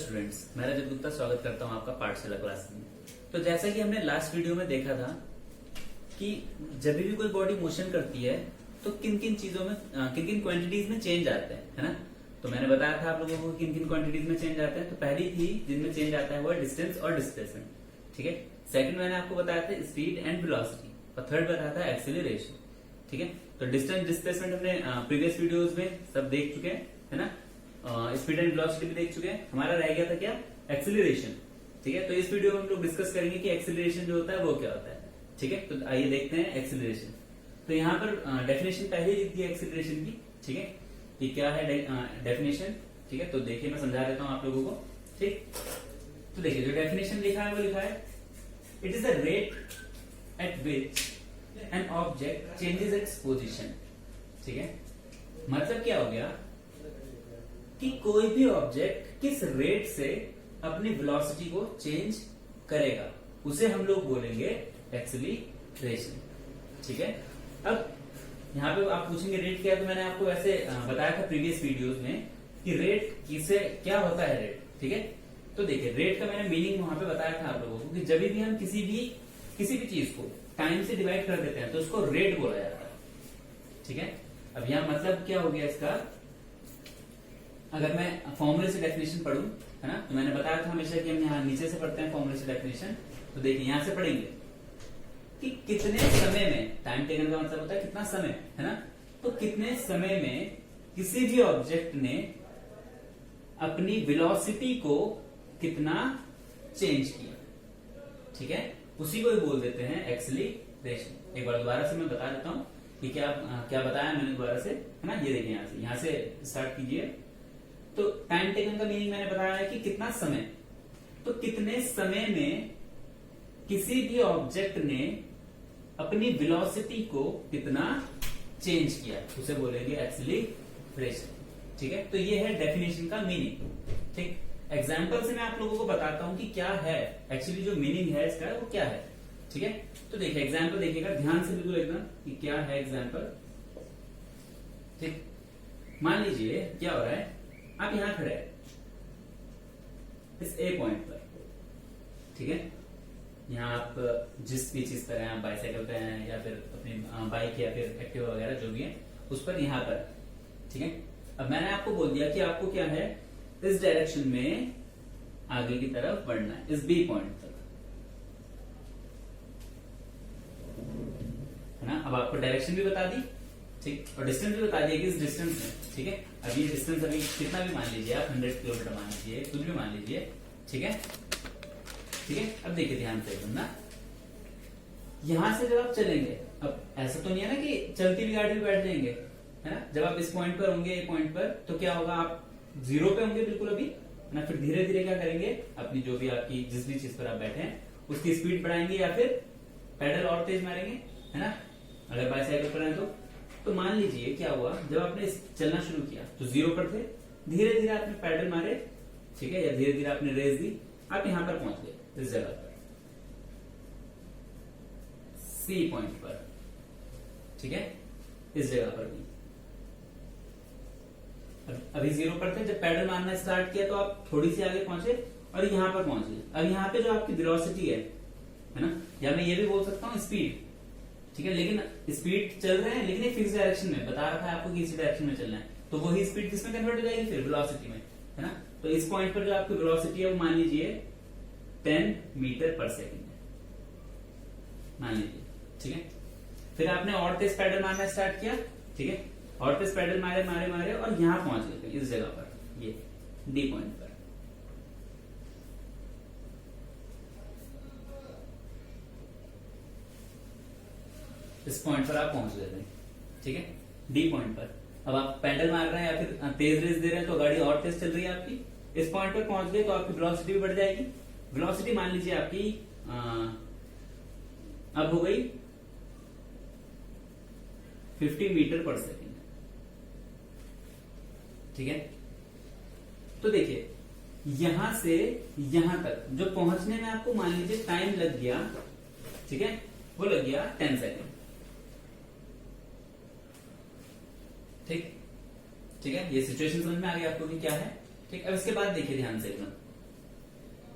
Students, मैं रजत गुप्ता स्वागत करता हूं आपका पाठशाला क्लास में। तो जैसा कि हमने लास्ट वीडियो में देखा था कि जब भी कोई बॉडी मोशन करती है तो किन किन चीजों में किन किन क्वांटिटीज में चेंज आते हैं, है ना। तो मैंने बताया था आप लोगों को किन किन क्वांटिटीज में चेंज आते हैं। तो पहली थी जिनमें चेंज आता है वो है डिस्टेंस और डिस्प्लेसमेंट, ठीक है। सेकंड मैंने आपको बताया था स्पीड एंड वेलोसिटी, और थर्ड बताया था एक्सेलरेशन, ठीक है। तो डिस्टेंस डिस्प्लेसमेंट हमने प्रीवियस वीडियोस में सब देख चुके हैं, है ना। स्पीड एंड वेलोसिटी भी देख चुके हैं। हमारा रह गया था क्या, एक्सेलरेशन, ठीक है। तो इस वीडियो में हम लोग डिस्कस करेंगे कि एक्सेलरेशन जो होता है वो क्या होता है, ठीक है। तो आइए देखते हैं एक्सेलरेशन। तो यहाँ पर डेफिनेशन पहले लिख दी है एक्सेलरेशन की, ठीक है, कि क्या है डेफिनेशन, ठीक है। तो देखिए मैं समझा देता हूँ आप लोगों को, ठीक। तो देखिए जो डेफिनेशन लिखा है वो लिखा है it is the rate at which an object changes its position, ठीक है। मतलब क्या हो गया कि कोई भी ऑब्जेक्ट किस रेट से अपनी वेलोसिटी को चेंज करेगा उसे हम लोग बोलेंगे एक्सेलरेशन, ठीक है। अब यहाँ पे आप पूछेंगे रेट क्या है, तो मैंने आपको वैसे बताया था प्रीवियस वीडियोस में कि रेट किसे क्या होता है रेट, ठीक है। तो देखिए रेट का मैंने मीनिंग वहां पे बताया था आप लोगों को कि जब भी हम किसी भी चीज को टाइम से डिवाइड कर देते हैं तो उसको रेट बोला जाता है, ठीक है। अब यहाँ मतलब क्या हो गया इसका, अगर मैं फॉर्मूले से डेफिनेशन पढ़ूं, है ना, तो मैंने बताया था हमेशा कि हम यहाँ नीचे से पढ़ते हैं फॉर्मूले से डेफिनेशन। तो देखिए यहां से पढ़ेंगे कि कितने समय में, टाइम टेकन का मतलब होता है कितना समय, है ना। तो कितने समय में किसी भी ऑब्जेक्ट ने अपनी वेलोसिटी को कितना चेंज किया, ठीक है, उसी को ही बोल देते हैं एक्सेलरेशन। एक बार दोबारा से मैं बता देता हूं कि क्या बताया मैंने दोबारा से, है ना। ये देखिए यहां से स्टार्ट कीजिए। तो टाइम टेकन का मीनिंग मैंने बताया है कि कितना समय, तो कितने समय में किसी भी ऑब्जेक्ट ने अपनी वेलोसिटी को कितना चेंज किया उसे बोलेंगे एक्सेलरेशन, ठीक है। तो ये है डेफिनेशन का मीनिंग, ठीक। एग्जाम्पल से मैं आप लोगों को बताता हूं कि क्या है एक्चुअली जो मीनिंग है इसका वो क्या है, ठीक है। तो देखिए एग्जाम्पल देखिएगा ध्यान से बिल्कुल एकदम कि क्या है एग्जाम्पल, ठीक। मान लीजिए क्या हो रहा है, आप यहां खड़े हैं इस ए पॉइंट पर, ठीक है। यहां आप जिस भी चीज पर हैं, आप बाइसाइकिल पे हैं या फिर अपनी बाइक या फिर एक्टिवा वगैरह जो भी है उस पर यहां पर, ठीक है। अब मैंने आपको बोल दिया कि आपको क्या है इस डायरेक्शन में आगे की तरफ बढ़ना है, इस बी पॉइंट तक, है ना। अब आपको डायरेक्शन भी बता दी, ठीक, और डिस्टेंस भी बता दिया कि इस डिस्टेंस में, ठीक है। अब ये डिस्टेंस अभी कितना भी मान लीजिए आप, 100 किलोमीटर मान लीजिए, कुछ भी मान लीजिए, ठीक है, ठीक है। अब देखिए ध्यान से एकदम ना, यहां से जब आप चलेंगे, अब ऐसा तो नहीं है ना कि चलती हुई गाड़ी में बैठ जाएंगे, है ना। जब आप इस पॉइंट पर होंगे, ये पॉइंट पर, तो क्या होगा, आप जीरो पे होंगे बिल्कुल अभी, है ना। फिर धीरे धीरे क्या करेंगे, अपनी जो भी आपकी जिस भी चीज पर आप बैठे हैं उसकी स्पीड बढ़ाएंगे या फिर पैडल और तेज मारेंगे, है ना। अगर बाइसाइकिल पर है तो मान लीजिए क्या हुआ, जब आपने चलना शुरू किया तो जीरो पर थे, धीरे धीरे आपने पैडल मारे, ठीक है, या धीरे धीरे आपने रेस दी, आप यहां पर पहुंच गए इस जगह पर, सी पॉइंट पर, ठीक है, इस जगह पर भी अभी जीरो पर थे, जब पैडल मारना स्टार्ट किया तो आप थोड़ी सी आगे पहुंचे और यहां पर पहुंच गए। अब यहाँ पे जो आपकी वेलोसिटी है ना, या मैं ये भी बोल सकता हूँ स्पीड, ठीक है, लेकिन स्पीड चल रहे हैं लेकिन एक फिक्स डायरेक्शन में, बता रहा था आपको कि इसी डायरेक्शन में चलना है, तो वही स्पीड किसमें कन्वर्ट हो जाएगी फिर, वेलोसिटी में, है ना। तो इस पॉइंट पर जो आपकी वेलोसिटी है वो मान लीजिए 10 मीटर पर सेकेंड मान लीजिए, ठीक है। फिर आपने और तेज पैडल मारना स्टार्ट किया, ठीक है, और तेज पैडल मारे मारे मारे और यहां पहुंच गए इस जगह पर, ये डी पॉइंट पर, इस पॉइंट पर आप पहुंच गए थे, ठीक है, डी पॉइंट पर। अब आप पैडल मार रहे हैं या फिर तेज रेस दे रहे हैं तो गाड़ी और तेज चल रही है आपकी, इस पॉइंट पर पहुंच गए तो आपकी वेलोसिटी भी बढ़ जाएगी। वेलोसिटी मान लीजिए आपकी अब हो गई 50 मीटर पर सेकेंड, ठीक है। तो देखिए यहां से यहां तक जो पहुंचने में आपको मान लीजिए टाइम लग गया, ठीक है, वो लग गया 10 सेकेंड, ठीक, ठीक है। ये सिचुएशन समझ में आ गई आपको कि क्या है, ठीक। अब इसके बाद देखिए ध्यान से एकदम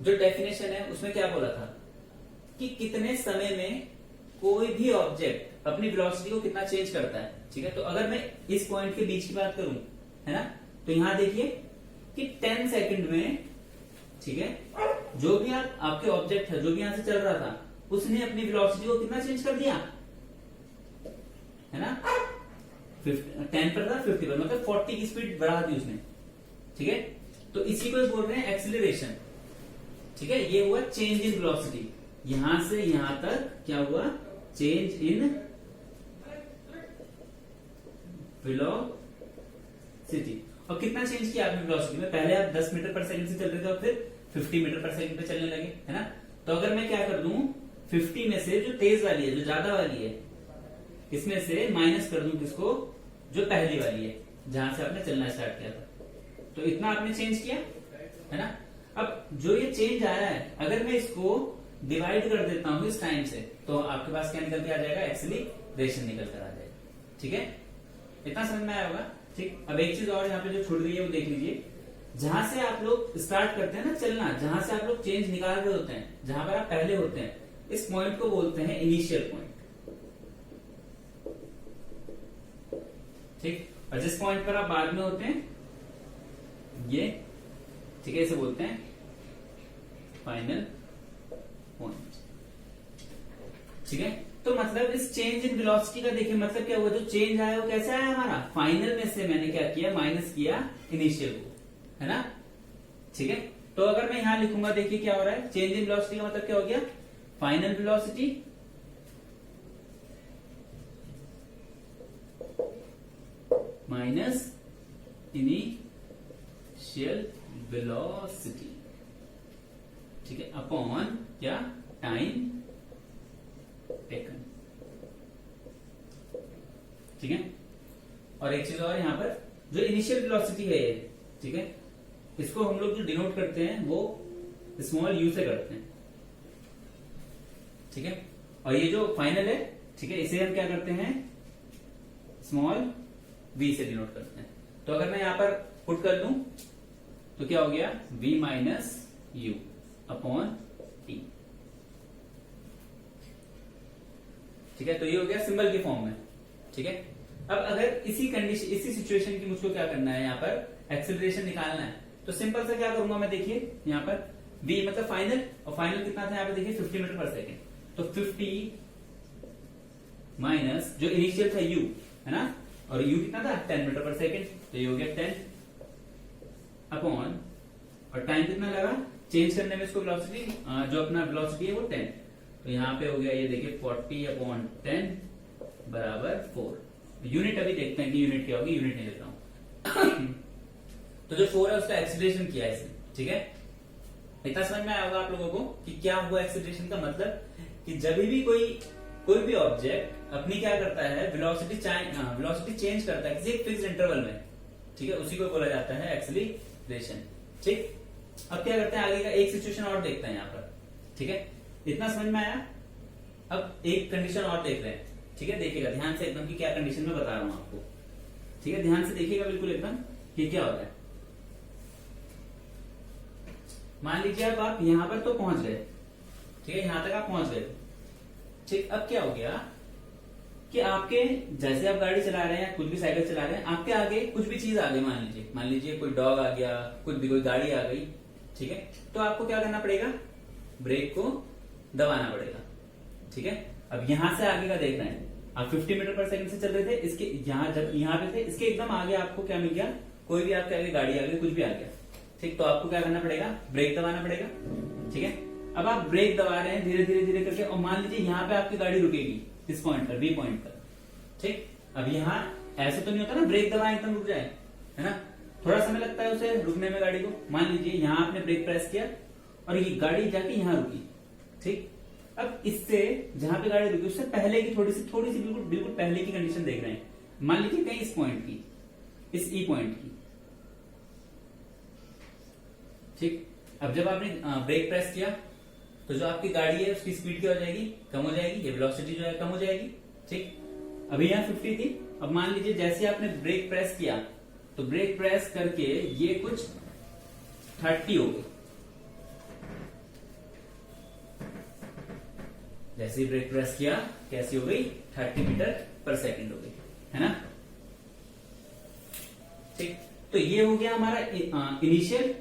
जो डेफिनेशन है उसमें क्या बोला था कि कितने समय में कोई भी ऑब्जेक्ट अपनी वेलोसिटी को कितना चेंज करता है। ठीक है, तो अगर मैं इस पॉइंट के बीच की बात करूं, है ना, तो यहां देखिए कि 10 सेकंड में, ठीक है, जो भी आपके ऑब्जेक्ट है, जो भी यहां से चल रहा था, उसने अपनी वेलोसिटी को कितना चेंज कर दिया, है ना, 10 पर था 50 पर, मतलब 40 की स्पीड बढ़ा दी उसने। ठीक है, तो इसी को बोल रहे हैं एक्सीलरेशन। ठीक है, ये हुआ चेंज इन वेलोसिटी, यहां से यहां तक क्या हुआ, चेंज इन वेलोसिटी। और कितना चेंज किया आपने वेलोसिटी में, पहले आप 10 मीटर पर सेकंड से चल रहे थे और फिर 50 मीटर पर सेकंड पे चलने लगे, है ना। तो अगर मैं क्या कर दूं, 50 में से जो तेज वाली है, जो ज्यादा वाली है, इसमें से माइनस कर दूं किसको, जो पहली वाली है, जहां से आपने चलना स्टार्ट किया था, तो इतना आपने चेंज किया, है ना। अब जो ये चेंज आया है, अगर मैं इसको डिवाइड कर देता हूं इस टाइम से, तो आपके पास क्या निकल के आ जाएगा, एक्सीलरेशन निकल कर आ जाएगा। ठीक है, इतना समझ में आया होगा। ठीक, अब एक चीज और यहाँ पे जो छूट गई है वो देख लीजिए, जहां से आप लोग स्टार्ट करते हैं ना चलना, जहां से आप लोग चेंज निकाल रहे होते हैं, जहां पर आप पहले होते हैं, इस पॉइंट को बोलते हैं इनिशियल पॉइंट। ठीक, और जिस पॉइंट पर आप बाद में होते हैं, ये, ठीक है, इसे बोलते हैं फाइनल पॉइंट। ठीक है, तो मतलब इस चेंज इन वेलोसिटी का देखिए मतलब क्या हुआ, जो चेंज आया वो कैसे आया हमारा, फाइनल में से मैंने क्या किया, माइनस किया इनिशियल को, है ना। ठीक है, तो अगर मैं यहां लिखूंगा, देखिए क्या हो रहा है, चेंज इन वेलोसिटी का मतलब क्या हो गया, final velocity minus initial velocity, ठीक है, अपॉन क्या, टाइम टेकन। ठीक है, और एक चीज और यहां पर, जो इनिशियल वेलोसिटी है ये, ठीक है, इसको हम लोग जो डिनोट करते हैं वो स्मॉल यू से करते हैं। ठीक है, और ये जो फाइनल है, ठीक है, इसे हम क्या करते हैं, स्मॉल v से डिनोट करते हैं। तो अगर मैं यहां पर पुट कर दूं तो क्या हो गया, v minus you upon T. ठीक है, तो ये हो गया सिंबल के फॉर्म में। ठीक है, अब अगर इसी कंडीशन, इसी सिचुएशन की मुझको क्या करना है, यहाँ पर एक्सेलरेशन निकालना है, तो सिंपल से क्या करूंगा मैं, देखिए यहाँ पर v मतलब फाइनल, और फाइनल कितना था यहाँ पे देखिए 50 मीटर पर सेकेंड, तो 50 माइनस जो इनिशियल था u, है ना, और u कितना था 10 मीटर पर सेकेंड, तो ये हो गया 10 अपॉन, और टाइम कितना लगा चेंज करने में इसको, वेलोसिटी, जो अपना वेलोसिटी है वो 10, तो यहाँ पे हो गया ये देखिए 40 अपॉन 10 बराबर 4। यूनिट अभी देखते हैं कि यूनिट क्या होगी, यूनिट नहीं लेता हूं। तो जो 4 है उसका एक्सीलरेशन किया है इसने। ठीक है, इतना समझ में आया होगा आप लोगों को कि क्या हुआ एक्सीलरेशन का मतलब, कि जब भी कोई भी ऑब्जेक्ट अपनी क्या करता है, वेलोसिटी चेंज करता है किसी एक फिक्स इंटरवल में, ठीक है, उसी को बोला जाता है एक्सीलरेशन। ठीक, अब क्या करते हैं, आगे का एक सिचुएशन और देखते हैं यहाँ पर। ठीक है, इतना समझ में आया। अब एक कंडीशन और देख रहे हैं। ठीक है, देखिएगा ध्यान से एकदम कि क्या कंडीशन में बता रहा हूं आपको। ठीक है, ध्यान से देखिएगा बिल्कुल एकदम कि क्या होता है। मान लीजिए अब आप यहां पर तो पहुंच गए, ठीक है, यहां तक आप पहुंच गए। ठीक, अब क्या हो गया कि आपके, जैसे आप गाड़ी चला रहे हैं, कुछ भी साइकिल चला रहे हैं, आपके आगे कुछ भी चीज आ गई, मान लीजिए कोई डॉग आ गया, कुछ भी कोई गाड़ी आ गई। ठीक है, तो आपको क्या करना पड़ेगा, ब्रेक को दबाना पड़ेगा। ठीक है, अब यहां से आगे का देख रहे हैं, आप 50 मीटर पर सेकंड से चल रहे थे, इसके यहां जब यहां पे थे, इसके एकदम आगे आपको क्या मिल गया, कोई भी आपके आगे गाड़ी आ गई, कुछ भी आ गया। ठीक, तो आपको क्या करना पड़ेगा, ब्रेक दबाना पड़ेगा। ठीक है, अब आप ब्रेक दबा रहे हैं धीरे धीरे धीरे करके, और मान लीजिए यहाँ पे आपकी गाड़ी रुकेगी इस पॉइंट पर, बी पॉइंट पर। ठीक, अब यहाँ ऐसे तो नहीं होता ना ब्रेक दबाए एकदम रुक जाए, है ना, थोड़ा समय लगता है उसे रुकने में गाड़ी को। मान लीजिए यहाँ आपने ब्रेक प्रेस किया और ये गाड़ी जाके यहाँ रुकी। ठीक, अब इससे जहां पे गाड़ी रुकी उससे पहले की थोड़ी सी बिल्कुल पहले की कंडीशन देख रहे हैं। मान लीजिए कहीं इस पॉइंट की, इस ई पॉइंट की। ठीक, अब जब आपने ब्रेक प्रेस किया तो जो आपकी गाड़ी है उसकी स्पीड क्या हो जाएगी, कम हो जाएगी, ये वेलोसिटी जो है कम हो जाएगी। ठीक, अभी यहाँ 50 थी, अब मान लीजिए जैसे आपने ब्रेक प्रेस किया तो ब्रेक प्रेस करके ये कुछ 30 हो गई। जैसे ही ब्रेक प्रेस किया कैसी हो गई, 30 मीटर पर सेकंड हो गई, है ना। ठीक, तो ये हो गया हमारा इनिशियल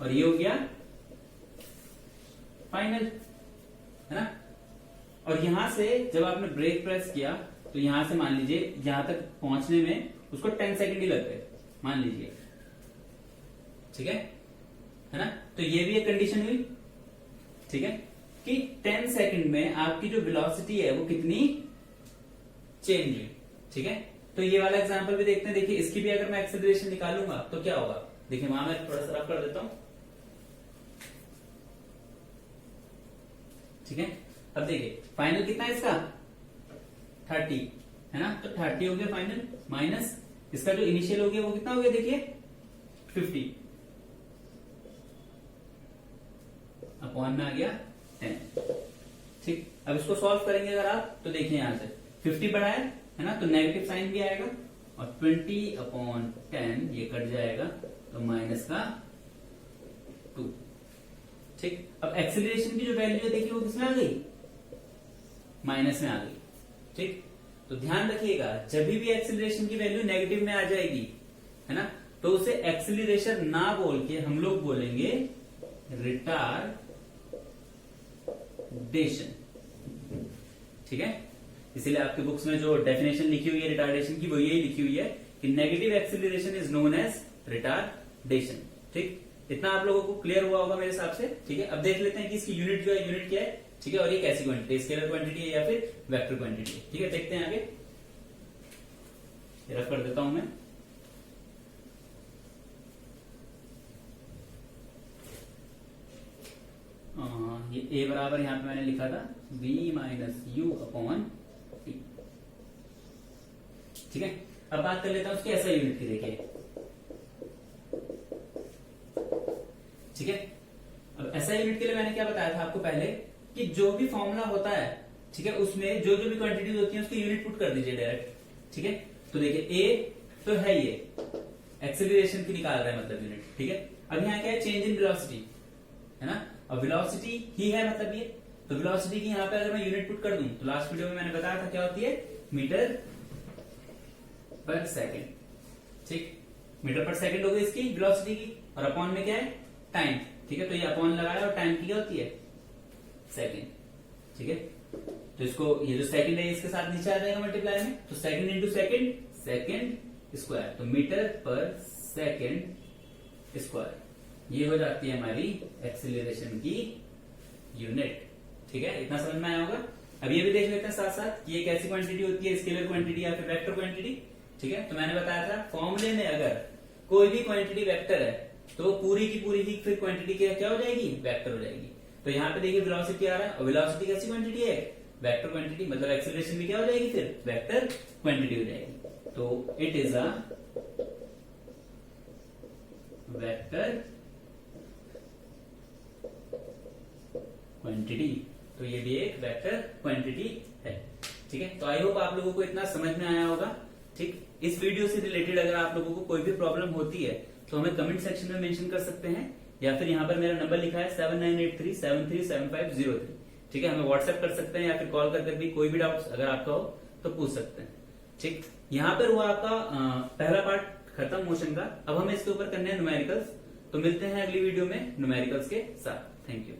और ये हो गया फाइनल, है ना। और यहां से जब आपने ब्रेक प्रेस किया तो यहां से मान लीजिए यहां तक पहुंचने में उसको 10 सेकंड ही लग गए, मान लीजिए, ठीक है ना। तो ये भी एक कंडीशन हुई, ठीक है, कि 10 सेकंड में आपकी जो वेलोसिटी है वो कितनी चेंज हुई, ठीक है। तो ये वाला एग्जांपल भी देखते हैं। देखिए इसकी भी अगर मैं एक्सेलरेशन निकालूंगा तो क्या होगा, देखिए वहां मैं थोड़ा सा रफ कर देता हूं, ठीक है। अब देखिए फाइनल कितना है इसका 30, है ना। तो 30 हो गया फाइनल, माइनस इसका जो इनिशियल हो गया वो कितना हो गया, देखिए 50 अपॉन में आ गया 10, ठीक। अब इसको सॉल्व करेंगे अगर आप तो देखिए यहां से 50 बढ़ा है ना, तो नेगेटिव साइन भी आएगा और 20/10 ये कट जाएगा तो माइनस का 2, ठीक। अब एक्सीलरेशन की जो वैल्यू है देखिए वो किसमें आ गई, माइनस में आ गई, ठीक। तो ध्यान रखिएगा जब भी एक्सीलरेशन की वैल्यू नेगेटिव में आ जाएगी, है ना, तो उसे एक्सीलरेशन ना बोल के हम लोग बोलेंगे रिटार्डेशन, ठीक है। इसीलिए आपके बुक्स में जो डेफिनेशन लिखी हुई है रिटार्डेशन की वो यही लिखी हुई है कि negative acceleration is known as retardation, ठीक। इतना आप लोगों को क्लियर हुआ होगा मेरे हिसाब से, ठीक है। अब देख लेते हैं कि इसकी यूनिट जो है यूनिट क्या है, ठीक है, और ये कैसी क्वांटिटी, स्केलर क्वांटिटी है या फिर वेक्टर क्वांटिटी है, ठीक है। देखते हैं आगे, रफ कर देता हूं मैं। ये a बराबर यहां पे मैंने लिखा था v minus you upon T, ठीक है। अब बात कर लेता हूं उसकी ऐसा यूनिट की, देखिए, ठीक है। अब ऐसा यूनिट के लिए मैंने क्या बताया था आपको पहले कि जो भी फॉर्मूला होता है, ठीक है, उसमें जो जो भी क्वांटिटीज होती है उसकी यूनिट पुट कर दीजिए डायरेक्ट, ठीक है। तो देखिए a तो है ये एक्सेलरेशन की निकाल रहा है मतलब यूनिट, ठीक है। अब यहाँ क्या है, चेंज इन वेलोसिटी, है ना, और वेलोसिटी ही है मतलब ये, तो वेलोसिटी की यहाँ पे अगर मैं यूनिट पुट कर दूं तो लास्ट वीडियो में मैंने बताया था क्या होती है, मीटर पर सेकेंड, ठीक। मीटर पर सेकेंड हो गई इसकी वेलोसिटी की, और अपॉन में क्या है, टाइम, ठीक है। तो ये अपॉन लगाया और टाइम की क्या होती है, सेकेंड, ठीक है। तो इसको ये जो सेकंड है इसके साथ नीचे आ जाएगा मल्टीप्लाई में, तो second into second, second square, तो मीटर पर सेकंड स्क्वायर, ये हो जाती है हमारी एक्सीलरेशन की यूनिट, ठीक है। इतना समझ में आया होगा। अब ये भी देख लेते हैं साथ साथ कि ये कैसी क्वांटिटी होती है, स्केलर क्वांटिटी या फिर वेक्टर क्वांटिटी, ठीक है। तो मैंने बताया था फॉर्मूले में अगर कोई भी क्वांटिटी वेक्टर है तो पूरी की पूरी ही फिर क्वांटिटी क्या हो जाएगी, वेक्टर हो जाएगी। तो यहाँ पे देखिए वेलोसिटी आ रहा है, और वेलोसिटी कैसी क्वांटिटी है, वेक्टर क्वांटिटी, मतलब एक्सीलरेशन भी क्या हो जाएगी, फिर वेक्टर क्वांटिटी हो जाएगी। तो it is a vector quantity, तो ये भी एक वेक्टर क्वांटिटी है, ठीक है। तो आई होप आप लोगों को इतना समझ में आया होगा, ठीक। इस वीडियो से रिलेटेड अगर आप लोगों को कोई भी प्रॉब्लम होती है तो हमें कमेंट सेक्शन में मेंशन कर सकते हैं, या फिर यहाँ पर मेरा नंबर लिखा है 7983737503, ठीक है। हमें व्हाट्सएप कर सकते हैं या फिर कॉल करके भी कोई भी डाउट्स अगर आपका हो तो पूछ सकते हैं, ठीक। यहाँ पर हुआ आपका पहला पार्ट खत्म मोशन का। अब हमें इसके ऊपर करने हैं न्यूमेरिकल्स, तो मिलते हैं अगली वीडियो में न्यूमेरिकल्स के साथ। Thank you.